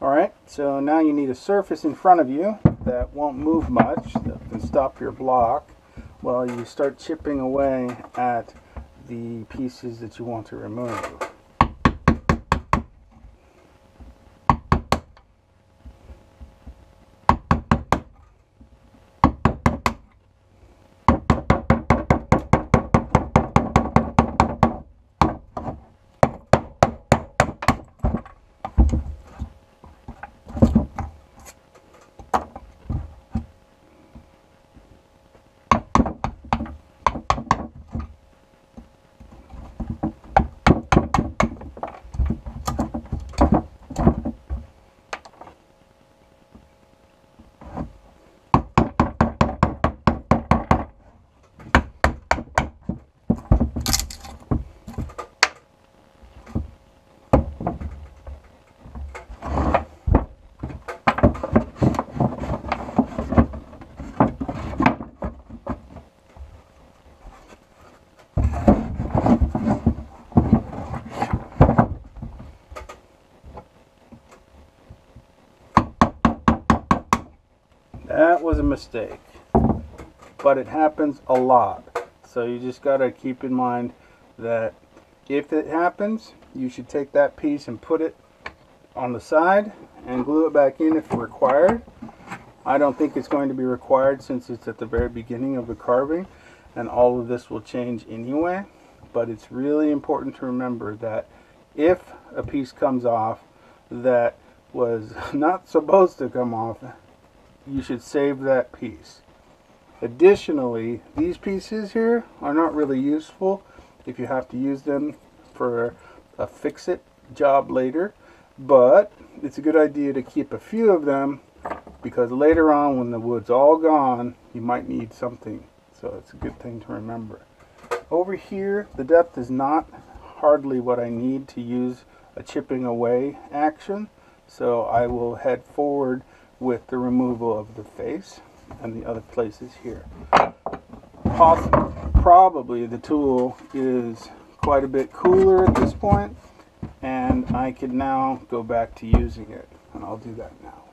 Alright, so now you need a surface in front of you that won't move much, that can stop your block while you start chipping away at the pieces that you want to remove. That was a mistake, but it happens a lot. So you just got to keep in mind that if it happens, you should take that piece and put it on the side and glue it back in if required. I don't think it's going to be required since it's at the very beginning of the carving and all of this will change anyway. But it's really important to remember that if a piece comes off that was not supposed to come off, you should save that piece. Additionally, these pieces here are not really useful if you have to use them for a fix-it job later, but it's a good idea to keep a few of them because later on when the wood's all gone, you might need something. So it's a good thing to remember. Over here, the depth is not hardly what I need to use a chipping away action, so I will head forward with the removal of the face and the other places here. Probably the tool is quite a bit cooler at this point, and I can now go back to using it, and I'll do that now.